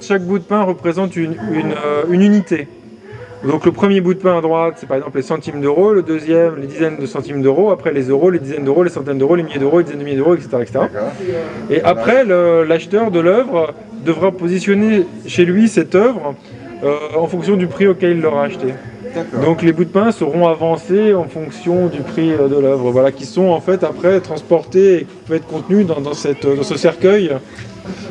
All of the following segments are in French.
chaque bout de pain représente une unité. Donc le premier bout de pain à droite, c'est par exemple les centimes d'euros, le deuxième, les dizaines de centimes d'euros, après les euros, les dizaines d'euros, les centaines d'euros, les milliers d'euros, les dizaines de milliers d'euros, etc. etc. Et après, l'acheteur de l'œuvre devra positionner chez lui cette œuvre en fonction du prix auquel il l'aura acheté. Donc les bouts de pain seront avancés en fonction du prix de l'œuvre, voilà, qui sont en fait après transportés et qui peuvent être contenus dans ce cercueil.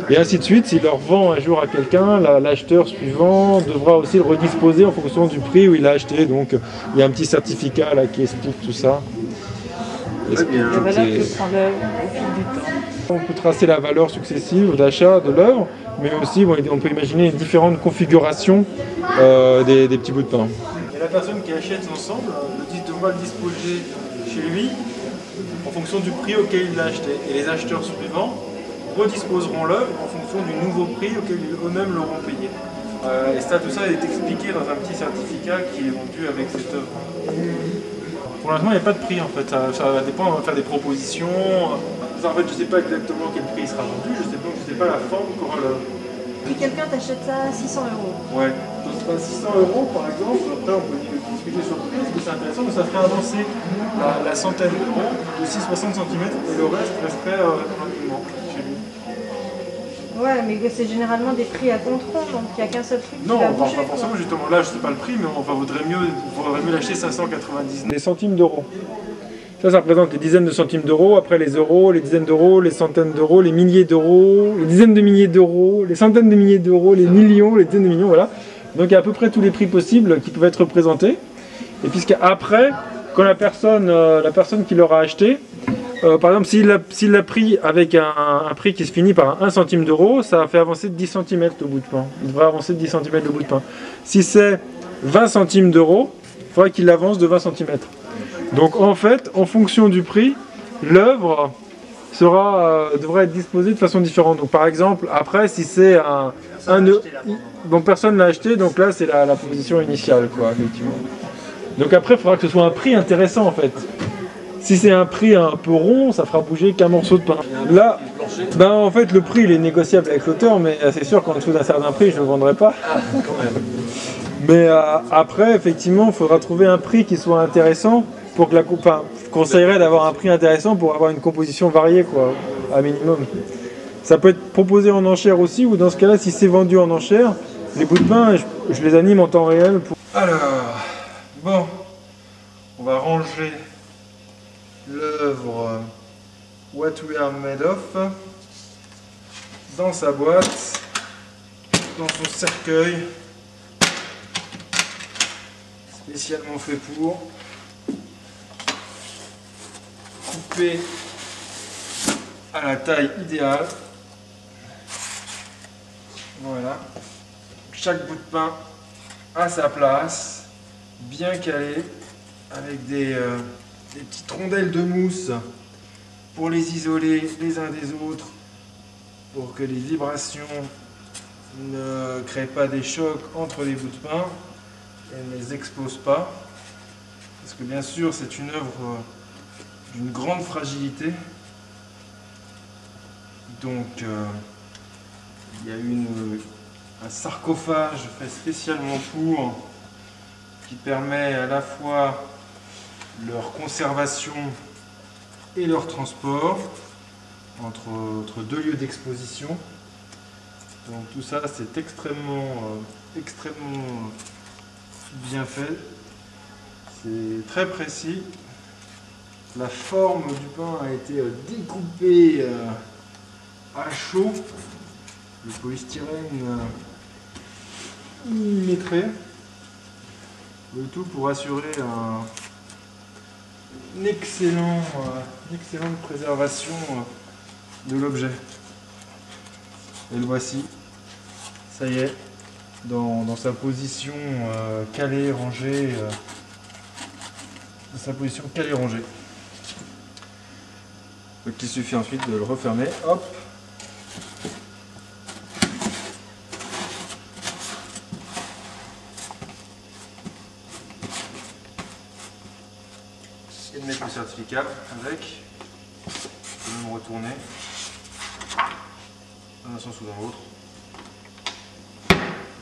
Et ainsi de suite, s'il leur vend un jour à quelqu'un, l'acheteur suivant devra aussi le redisposer en fonction du prix où il l'a acheté. Donc il y a un petit certificat là qui explique tout ça. La valeur que prend l'œuvre au fil du temps. On peut tracer la valeur successive d'achat de l'œuvre, mais aussi bon, on peut imaginer différentes configurations des petits bouts de pain. Et la personne qui achète l'ensemble devra le disposer chez lui en fonction du prix auquel il l'a acheté. Et les acheteurs suivants redisposeront l'œuvre en fonction du nouveau prix auquel eux-mêmes l'auront payé. Et ça, tout ça est expliqué dans un petit certificat qui est vendu avec cette œuvre. Pour l'instant, il n'y a pas de prix en fait, ça dépend, on va faire des propositions. En fait, je ne sais pas exactement quel prix il sera vendu, je ne sais pas la forme qu'aura l'œuvre. Puis quelqu'un t'achète ça à 600 €. Ouais, donc 600 € par exemple, après on peut discuter sur le prix, parce que c'est intéressant, mais ça ferait avancer la centaine d'euros de 6,60 cm et le reste resterait rapidement chez lui. Ouais, mais c'est généralement des prix à contrôle, donc il n'y a qu'un seul prix qui Non, va pas bouger. forcément, justement là je ne sais pas le prix, mais enfin, vaudrait mieux l'acheter 599. Des centimes d'euros. Ça représente les dizaines de centimes d'euros, après les euros, les dizaines d'euros, les centaines d'euros, les milliers d'euros, les dizaines de milliers d'euros, les centaines de milliers d'euros, les millions, les dizaines de millions, voilà. Donc il y a à peu près tous les prix possibles qui peuvent être représentés. Et puisqu'après, quand la personne qui l'aura acheté, par exemple s'il l'a pris avec un prix qui se finit par 1 centime d'euro, ça fait avancer de 10 cm le bout de pain. Il devrait avancer de 10 cm le bout de pain. Si c'est 20 centimes d'euros, il faudrait qu'il avance de 20 cm. Donc en fait, en fonction du prix, l'œuvre devra être disposée de façon différente. Donc par exemple, après, si c'est bon, personne ne l'a acheté, donc là c'est la position initiale, quoi, effectivement. Donc après, il faudra que ce soit un prix intéressant en fait. Si c'est un prix un peu rond, ça fera bouger qu'un morceau de pain. Là, ben, en fait, le prix il est négociable avec l'auteur, mais c'est sûr qu'en dessous d'un certain prix, je ne le vendrai pas. Mais après, effectivement, il faudra trouver un prix qui soit intéressant pour que je conseillerais d'avoir un prix intéressant pour avoir une composition variée, quoi, à minimum. Ça peut être proposé en enchère aussi, ou dans ce cas-là, si c'est vendu en enchère, les bouts de pain, je les anime en temps réel. Alors, bon, on va ranger l'œuvre What We Are Made Of dans sa boîte, dans son cercueil, spécialement fait pour. Coupé à la taille idéale. Voilà. Chaque bout de pain à sa place, bien calé, avec des petites rondelles de mousse pour les isoler les uns des autres, pour que les vibrations ne créent pas des chocs entre les bouts de pain et ne les explosent pas. Parce que bien sûr, c'est une œuvre d'une grande fragilité. Donc il y a un sarcophage fait spécialement pour, qui permet à la fois leur conservation et leur transport entre deux lieux d'exposition. Donc tout ça c'est extrêmement bien fait. C'est très précis. La forme du pain a été découpée à chaud. Le polystyrène millimétré. Le tout pour assurer une excellente préservation de l'objet. Et le voici. Ça y est, dans sa position calée, rangée. Dans sa position calée, rangée. Donc il suffit ensuite de le refermer, hop. Et de mettre le certificat avec. On peut même retourner dans un sens ou dans l'autre.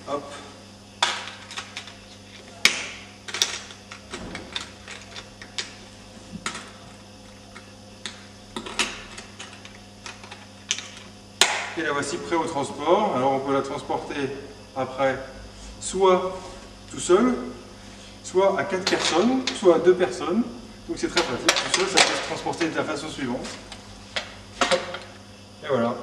Hop. Et la voici prête au transport. Alors on peut la transporter après soit tout seul, soit à 4 personnes, soit à 2 personnes. Donc c'est très pratique. Tout seul, ça peut se transporter de la façon suivante. Et voilà.